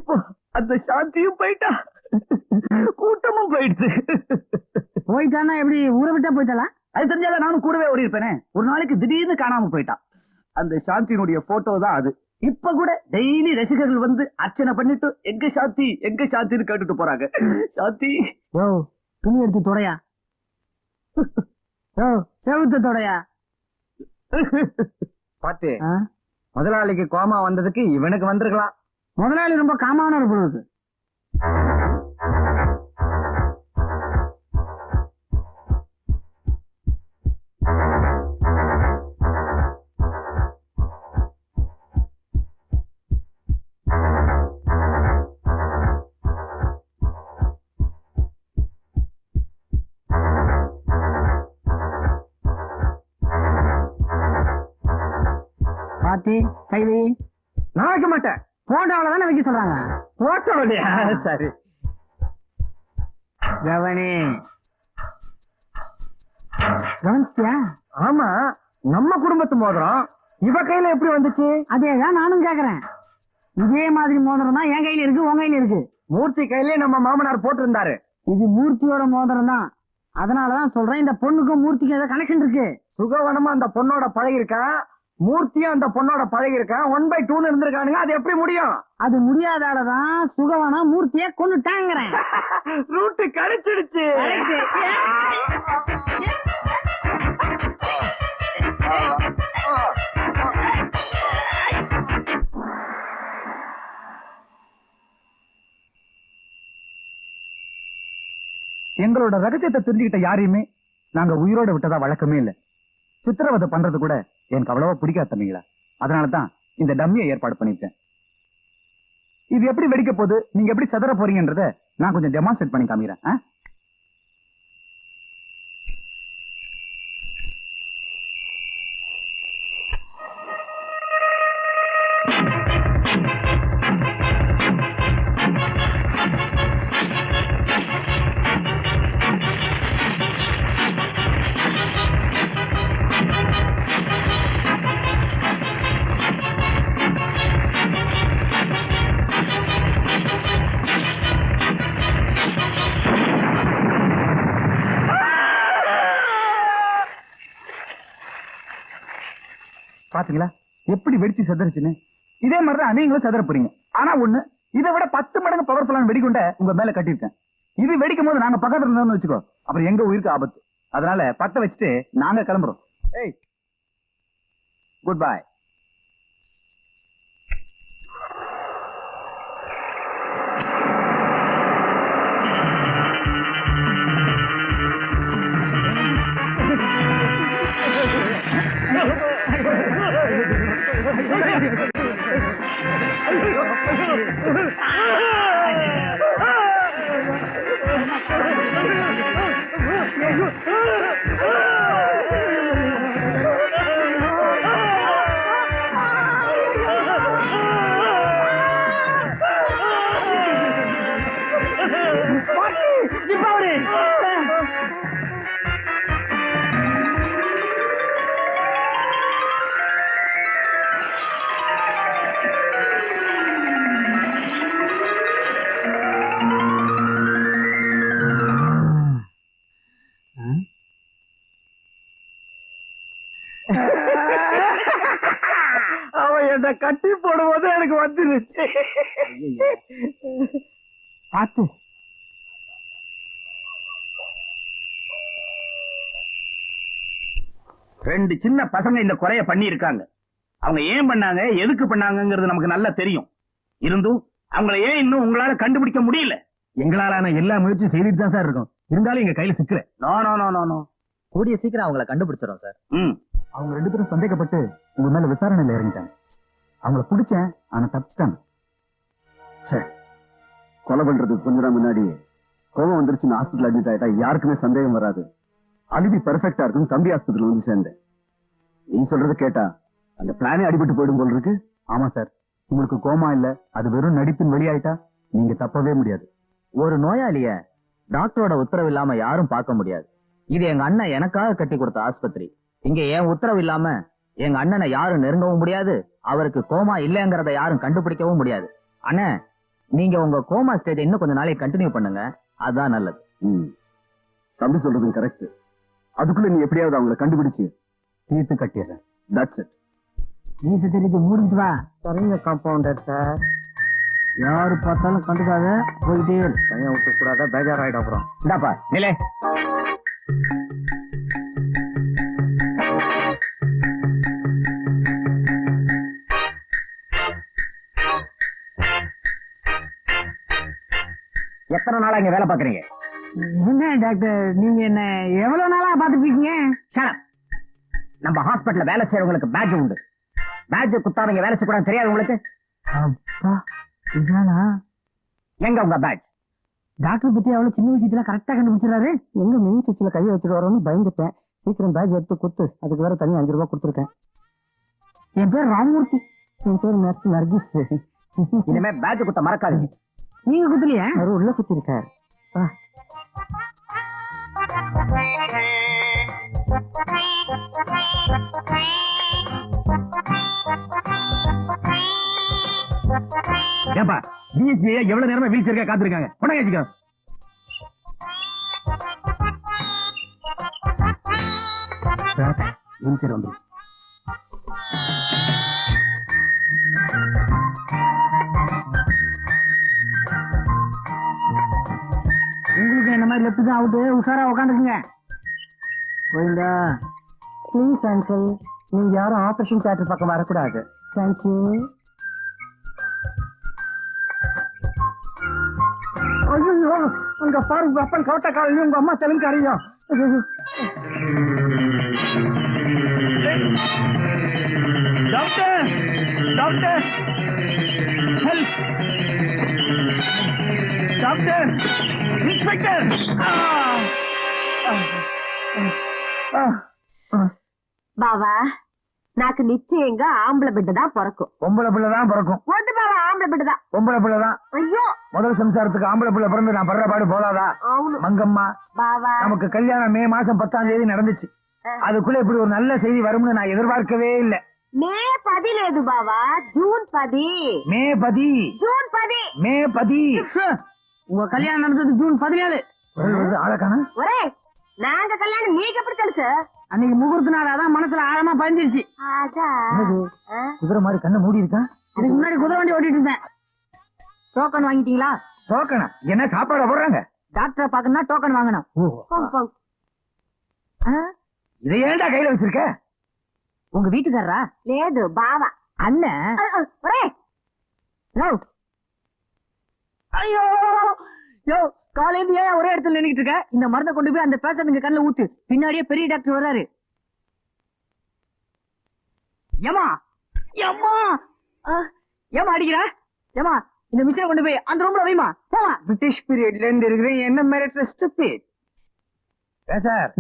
இப்போ அந்த சாந்தியும் போயிட்டா, கூட்டமும் போயிடுச்சு. போயிட்டானா எப்படி ஊரை விட்டா போயிட்டாளா? அது தெரிஞ்சாதான் நானும் கூடவே ஓடி இருப்பேனே. ஒரு நாளைக்கு திடீர்னு காணாம போயிட்டான். அந்த சாந்தியினுடைய போட்டோ தான் அது. இப்ப கூட டெய்லி ரசிகர்கள் வந்து அர்ச்சனை பண்ணிட்டு எங்க சாந்தி எங்க சாந்தின்னு கேட்டுட்டு போறாங்க. சாந்தி துணி எடுத்து தொடையா, செவுத்து தொடையா. பாத்து முதலாளிக்கு கோமா வந்ததுக்கு இவனுக்கு வந்திருக்கலாம். முதலாளி ரொம்ப காமான ஒரு பொழுது. கைவி நான் வைக்க மாட்டேன். போட்டோல தானே வைக்க சொல்றாங்க. போட்டோ இல்லையா? சரி கவனி. கவனிச்சியா? ஆமா, நம்ம குடும்பத்து மோதிரம் இவ கையில எப்படி வந்துச்சு? அதேதான் நானும் கேக்குறேன். இதே மாதிரி மோதிரம் தான் என் கையில இருக்கு, உன் கையில இருக்கு. மூர்த்தி கையிலே நம்ம மாமனார் போட்டிருந்தாரு. இது மூர்த்தியோட மோதிரம் தான். அதனாலதான் சொல்றேன், இந்த பொண்ணுக்கும் மூர்த்திக்கும் ஏதோ கனெக்ஷன் இருக்கு. சுகவனமா அந்த பொண்ணோட பழகி இருக்கா, மூர்த்தியும் அந்த பொண்ணோட பழகி இருக்கா. 1/2 இருந்திருக்கானுங்க. அது எப்படி முடியும்? அது முடியாதாலதான் சுகவனா மூர்த்திய கொண்டுட்டாங்கிறேன். ரூட்டு கிடைச்சிடுச்சு. எங்களோட ரகசியத்தை தெரிஞ்சுக்கிட்ட யாரையுமே நாங்க உயிரோட விட்டதா வழக்கமே இல்ல. சித்திரவதை பண்றது கூட எனக்கு அவ்வளவா பிடிக்காத தம்பிங்களா. அதனாலதான் இந்த டம்மியை ஏற்பாடு பண்ணிருக்கேன். இது எப்படி வெடிக்க போகுது, நீங்க எப்படி சதற போறீங்கன்றத நான் கொஞ்சம் டெமான்ஸ்ட்ரேட் பண்ணி காமிக்கிறேன். பாத்தீங்களா எப்படி வெடிச்சு செதறிச்சுன்னு? இதே மாதிரிதான் நீங்களும் செதற போறீங்க. ஆனா ஒண்ணு, இதை விட 10 மடங்கு பவர்ஃபுல்லான வெடிகுண்ட உங்க மேல கட்டியிருக்கேன். இது வெடிக்கும் போது நாங்க பக்கத்துல இருந்தோம்னு வச்சுக்கோ, அப்புறம் எங்க உயிருக்கு ஆபத்து. அதனால பத்த வச்சுட்டு நாங்க கிளம்புறோம். ஏய், குட் பை. அவன் என்ன கட்டி போடும்போது எனக்கு வந்துருச்சு. பார்த்து ரெண்டு சின்ன பசங்க இந்த குறைய பண்ணி இருக்காங்க. அவங்க ஏன் பண்ணாங்க, எதுக்கு பண்ணாங்கிறது நமக்கு நல்லா தெரியும். இருந்தும் அவங்களை ஏன் இன்னும் உங்களால கண்டுபிடிக்க முடியல? எங்களாலான எல்லா முயற்சியும் செய்துட்டு தான் சார் இருக்கும். இருந்தாலும் எங்க கையில சிக்கல. No no no no no, கூடிய சீக்கிரம் அவங்களை கண்டுபிடிச்சிடும் சார். அவங்க 2 பேரும் சந்தேகப்பட்டு உங்க மேல விசாரணையில இறங்கிட்டாங்க. அவங்கள பிடிச்சேன், ஆனா தப்பிச்சிட்டாங்க. கொலை பண்றதுக்கு கொஞ்ச நாள் முன்னாடி கோவம் வந்துருச்சுன்னு ஹாஸ்பிட்டல் அட்மிட் ஆயிட்டா யாருக்குமே சந்தேகம் வராது. அலிபி பெர்ஃபெக்டா இருக்கும். தம்பி ஆஸ்பத்திரியில் வந்து சேர்ந்தேன். நீ சொல்றது கேட்டா அந்த பிளானே அடிபட்டு போயிடும் போல இருக்கு. ஆமா சார், உங்களுக்கு கோமா இல்ல, அது வெறும் நடிப்பின் வெளியாயிட்டா நீங்க தப்பவே முடியாது. ஒரு நோயாளிய டாக்டரோட உத்தரவு இல்லாம யாரும் பார்க்க முடியாது. இது எங்க அண்ணன் எனக்காக கட்டி கொடுத்த ஆஸ்பத்திரி. இங்க என் உத்தரவு இல்லாம எங்க அண்ணனை யாரும் நெருங்கவும் முடியாது. அவருக்கு கோமா இல்லங்கிறத யாரும் கண்டுபிடிக்கவும் முடியாது. அண்ணன், நீங்க உங்க கோமா ஸ்டேஜ் இன்னும் கொஞ்ச நாளைக்கு கண்டினியூ பண்ணுங்க, அதான் நல்லது. தம்பி சொல்றது கரெக்ட். அதுக்குள்ள நீ எப்படியாவது அவங்களை கண்டுபிடிச்சு தீர்த்து கட்டிடுறேன். That's it. நீச தெரிஞ்சு மூடிட்டு வா. சரிங்க காம்பவுண்டர் சார். யாரு பார்த்தாலும் கண்டுக்காத, போயிட்டே தனியா விட்டு கூடாத, பேஜாராயிடும் அப்புறம். இந்தாப்பா நிலே. எத்தனை நாளா இங்க வேலை பாக்குறீங்க? என்ன டாக்டர், நீங்க என்ன எவ்வளவு நாளா பாத்துப்பீங்க? நம்ம ஹாஸ்பிட்டல்ல வேலை செய்யறவங்களுக்கு பேட்ஜ் உண்டு. பேட்ஜ் குத்தாம வேலை செய்யக்கூடாது, தெரியாது உங்களுக்கு? அப்பா, இதானா எங்க உங்க பேட்ஜ்? டாக்டர் பத்தி அவ்வளவு சின்ன விஷயத்துல கரெக்டா கண்டுபிடிச்சிடாரு. எங்க மெயின் சுவிட்ச்ல கையை வச்சுட்டு வரோம்னு பயந்துட்டேன். சீக்கிரம் பேட்ஜ் எடுத்து குத்து, அதுக்கு வேற தனி 5 ரூபாய் கொடுத்துருக்கேன். என் பேர் ராமூர்த்தி. என் பேர் நர்கிஸ். இனிமே பேட்ஜ் குத்த மறக்காதீங்க. நீங்க குத்துலையா? அவரு உள்ள குத்தி இருக்காரு. ஏப்பா டிஎஸ்பி எவ்வளவு நேரமா வீழ்ச்சி இருக்க காத்திருக்காங்க. உடனே வந்து உங்களுக்கு என்ன மாதிரி லெப்ட் தான் அவுட்டு, உஷாரா உட்காந்துக்குங்க. கோவிந்தா, ப்ளீஸ் அங்கிள், நீங்க யாரும் ஆபரேஷன் தியேட்டர் பக்கம் வரக்கூடாது. தேங்க்யூ. ஐயோ, உங்க பாருங்க அப்பன் கவட்ட காலையும் உங்க அம்மா தெலுங்காரியும். Doctor, doctor, help, doctor, inspector. బావా నాకు నిశ్చయంగా ఆంబళ బిడ్డదా పొరకు பொம்பளை பிள்ளை தான் பிறக்கும். వద్దు బావా ఆంబళ బిడ్డదా. பொம்பளை பிள்ளை தான். అయ్యో முதல் சம்சாரத்துக்கு ஆம்பளை பிள்ளை பிறந்து நான் படுற பாடு போதாதா? అవును மங்கம்மா, బావా. நமக்கு கல்யாணம் மே மாசம் 10ஆம் தேதி நடந்துச்சு. அதுக்குள்ள இப்படி ஒரு நல்ல செய்தி வரும்னு நான் எதிர்பார்க்கவே இல்லை. మే 10 లేదు బావా, జూన్ 10. மே 10. జూన్ 10. மே 10. உங்க கல்யாணம் நடந்தது ஜூன் 17. ஆளக்கான ఒరే నాంగ కళ్యాణం నీకెప్పుడు తెలుసు? அன்னைக்கு முகூர்த்த நாள், அதான் மனசுல ஆழமா பதிஞ்சிருச்சு. అదా குதிரை மாதிரி கண்ணை மூடி இருக்கா? இதுக்கு முன்னாடி குதிரை வண்டி ஓட்டிட்டு இருந்தேன். டோக்கன் வாங்கிட்டீங்களா? டோக்கனா? என்ன சாப்பாடு போடுறாங்க? டாக்டரை பாக்கணும்னா டோக்கன் வாங்கணும். పొంగు పొంగు. இதை ஏன்டா கையில வச்சிருக்க? உங்க வீட்டுக்காரரா? లేదు బావా. அண்ணன். ఒరే ஐயோ யோ, காலையில ஏன் ஒரே இடத்துல நின்னுட்டு இருக்க? இந்த மருந்தை கொண்டு போய் அந்த பேஷண்ட்ங்க கண்ணுல ஊத்து. பின்னாடியே பெரிய டாக்டர் வர்றாரு. ஏமா ஏமா ஏமா அடிக்கிறா? ஏமா இந்த மிஷினை கொண்டு போய் அந்த ரூம்ல வைமா. போமா. பிரிட்டிஷ் பீரியட்ல இருந்து இருக்கிறேன். என்ன மிரட்டர் ஸ்டூபிட். சார்,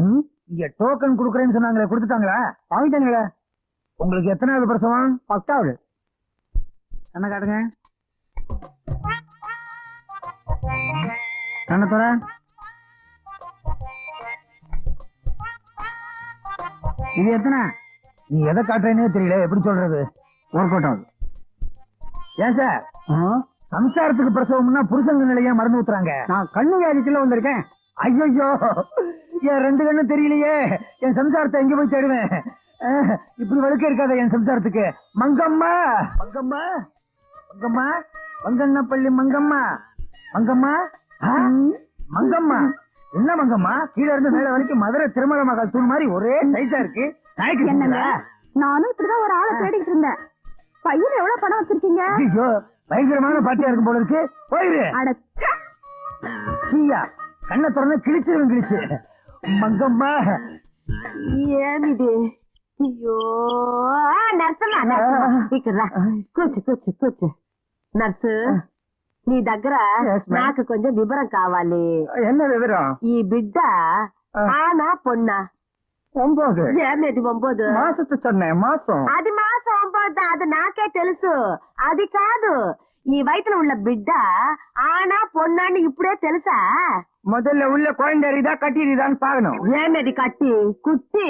இங்க டோக்கன் குடுக்கறேன்னு சொன்னாங்களே, கொடுத்துட்டாங்களா? வாங்கிட்டாங்களா? உங்களுக்கு எத்தனாவது பிரசவம்? 10வது. என்ன காட்டுங்க? கண்ணத்தோட இது எத்தனை? நீ எதை காட்டுறேன்னே தெரியல, எப்படி சொல்றது? ஒர்க் அவுட் ஆகுது. ஏன் சார், சம்சாரத்துக்கு பிரசவம்னா புருஷங்க நிலையா மருந்து ஊத்துறாங்க? நான் கண்ணு வியாதிக்குள்ள வந்திருக்கேன். ஐயோ, என் 2 கண்ணு தெரியலையே. என் சம்சாரத்தை எங்க போய் தேடுவேன்? இப்படி வழுக்க இருக்காத என் சம்சாரத்துக்கு. மங்கம்மா, மங்கம்மா, மங்கம்மா, மங்கண்ணப்பள்ளி மங்கம்மா, மங்கம்மா, மங்கம்மா. என்ன மங்கம்மா, கீழ இருந்து மேல வரைக்கும் மதுரை திருமண மகள் தூண் மாதிரி ஒரே சைஸா இருக்கு. என்னங்க, நானும் இப்படிதான் ஒரு ஆளை தேடிட்டு இருந்தேன். பையன் எவ்வளவு பணம் வச்சிருக்கீங்க? ஐயோ, பயங்கரமான பாட்டியா இருக்கும் போல இருக்கு. போயிரு. அடச்சே. சீயா, கண்ணை திறந்து கிழிச்சிருவேன், கிழிச்சு. மங்கம்மா, ఏమిది? అయ్యో నర్సమ్మా, ఇక్కడ కూర్చు కూర్చు కూర్చు. నర్సు, నీ దగ్గర నాకు కొంచెం వివరం కావాలి. என்ன விவரம்? ఈ బిడ్డ ఆనా పొన్నా? 9. ఏమిది 9? மாசத்தை சொன்னேன், மாசம். అది మాసం 9, అది నాకే తెలుసు. అది కాదు, ఈ వయసులో ఉన్న బిడ్డ ఆనా పొన్నా అని ఇప్పుడే తెలుసా? முதல்ல உள்ள குழந்தை இருக்குதா கட்டி இருக்குதான்னு பாக்கணும். ఏమిది కట్టి కుట్టి?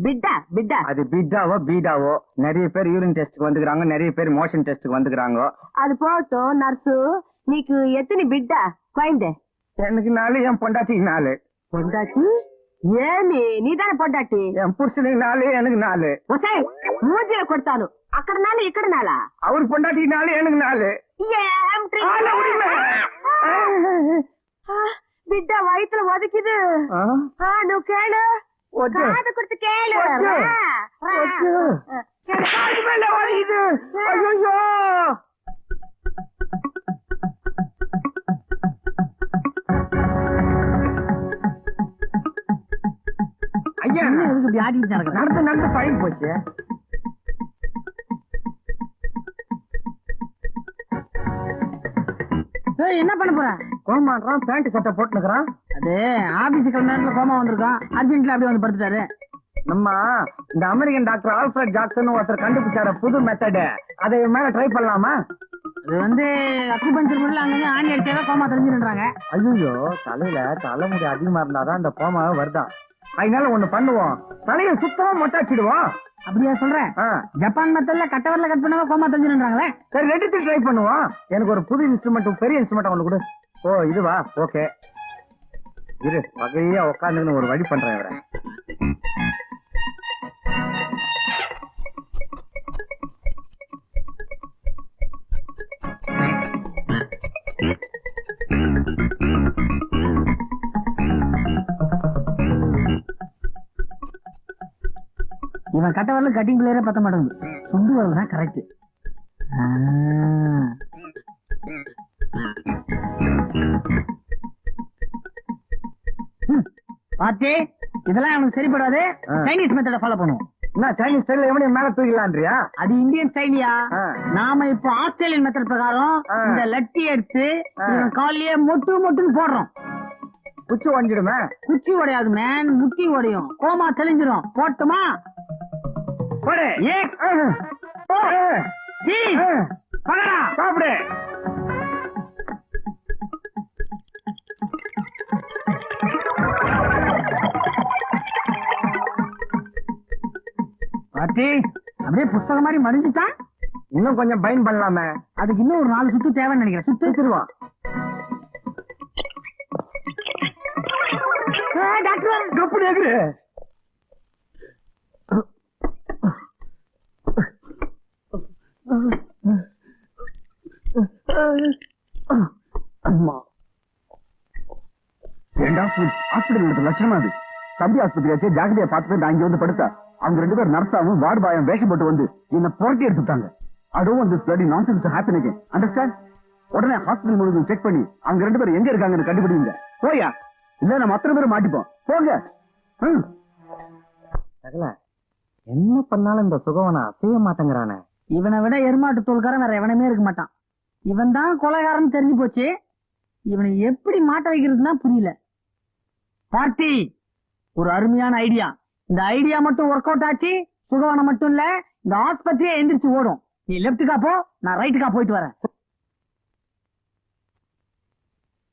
பிட்டா பிட்டா அது பிட்டாவோ பீடாவோ நிறைய பேர் யூரின் டெஸ்ட்க்கு வந்துக்கிறாங்க, நிறைய பேர் மோஷன் டெஸ்ட்க்கு வந்துக்கிறாங்க. அது போட்டும் நர்ஸு, நீக்கு எத்தனை பிட்டா குழந்தை? எனக்கு 4, என் பொண்டாட்டிக்கு 4. பொண்டாட்டி? ஏமி நீ தானே பொண்டாட்டி? என் புருஷனுக்கு 4, எனக்கு 4. ஒசே மூஞ்சில கொடுத்தாலும் అక్కడ 4 ఇక్కడ 4 அவரு பொண்டாட்டிக்கு 4, எனக்கு 4. బిడ్డ వయసులో వదికిదు నువ్వు కేళు కాదు కుర్తి కేళు అయ్యో ஐயா இப்படி ஆடிட்டு நடக்கிறேன். நடந்து நடந்து பழகி போச்சு. என்ன பண்ண போற? கோமான்றான், பேண்ட் சட்டை போட்டுக்கிறான். அது ஆபீஸுக்கு நேரத்துல கோமா வந்திருக்கான், அர்ஜென்ட்ல அப்படியே வந்து படுத்துட்டாரு. நம்ம இந்த அமெரிக்கன் டாக்டர் ஆல்ஃபிரட் ஜாக்சன் ஒருத்தர் கண்டுபிடிச்சார புது மெத்தட், அதை மேல ட்ரை பண்ணலாமா? அது வந்து அக்குபஞ்சர் முறையில் அங்கங்க ஆணி அடிச்சாதான் கோமா தெரிஞ்சுன்றாங்க. ஐயோ தலையில தலைமுடி அதிகமா இருந்தாதான் அந்த கோமா வருதான். அதனால ஒண்ணு பண்ணுவோம், தலையை சுத்தமா மொட்டாச்சிடுவோம். அப்படியா சொல்றேன்? ஜப்பான் மெத்தட்ல கட்டவரில் கட் பண்ணாதான் கோமா தெரிஞ்சுன்றாங்களே. சரி ரெண்டு ட்ரை பண்ணுவோம். எனக்கு ஒரு புது இன்ஸ்ட்ருமெண்ட், பெரிய இன்ஸ்ட்ருமெண்ட் ஒண்ணு கொடு. ஓ இதுவா? ஓகே இரு, வகையா உட்காந்துன்னு ஒரு வழி பண்றேன் இவரை. இவன் கட்ட வரல கட்டிங் பிளேயரே பத்த மாட்டேங்குது, சுண்டு வரல தான் கரெக்ட். பாத்தி இதெல்லாம் அவனுக்கு சரிப்படாது. சைனீஸ் மெத்தட ஃபாலோ பண்ணுவோம். என்ன சைனீஸ் ஸ்டைல்ல எவனையும் மேல தூக்கலான்றியா? அது இந்தியன் ஸ்டைலியா? நாம இப்போ ஆஸ்திரேலியன் மெத்தட் பிரகாரம் இந்த லட்டி எடுத்து இவன் காலையே மொட்டு மொட்டுன்னு போடுறோம். குச்சி உடைஞ்சிடுமே. குச்சி உடையாது மேன், முட்டி உடையும். கோமா தெளிஞ்சிரும். போட்டுமா? போடு. சாப்பிடு. பாட்டி அப்படியே புஸ்தகம் மாதிரி மடிஞ்சுட்டான். இன்னும் கொஞ்சம் பைன் பண்ணலாமே. அதுக்கு இன்னும் ஒரு 4 சுத்து தேவைன்னு நினைக்கிறேன். சுத்திடுவான். டாக்டர் கப்படி ஆகுது. ஹாஸ்பிட்டல் லட்சணமா அது தம்பி ஆஸ்பத்திரியாச்சே, ஜாகிரதையா பார்த்துட்டு நான் இங்க வந்து படுத்தா அவங்க 2 பேர் நர்ஸாவும் வார்டு பாயம் வேஷம் போட்டு வந்து என்ன புரட்டி எடுத்துட்டாங்க. அதுவும் அந்த study nonsense happen again. Understand? உடனே ஹாஸ்பிட்டல் முழுவதும் செக் பண்ணி அவங்க 2 பேர் எங்க இருக்காங்கன்னு கண்டுபிடிங்க. போயா, இல்ல நம்ம அத்தனை பேரும் மாட்டிப்போம். போங்க. என்ன பண்ணாலும் இந்த சுகவனை அசைய மாட்டேங்கிறானே. இவனை விட எருமாட்டு தோல்காரன் வேற எவனமே இருக்க மாட்டான். இவன் தான் கொலைகாரன் தெரிஞ்சு போச்சு. இவனை எப்படி மாட்ட வைக்கிறதுனா புரியல. பார்ட்டி ஒரு அருமையான ஐடியா. இந்த ஐடியா மட்டும் ஒர்க் அவுட் ஆச்சு, சுகவனம் மட்டும் இல்ல இந்த ஆஸ்பத்திரியே எந்திரிச்சு ஓடும். நீ லெப்டுக்கா போ, நான் ரைட்டுக்கா போயிட்டு வரேன்.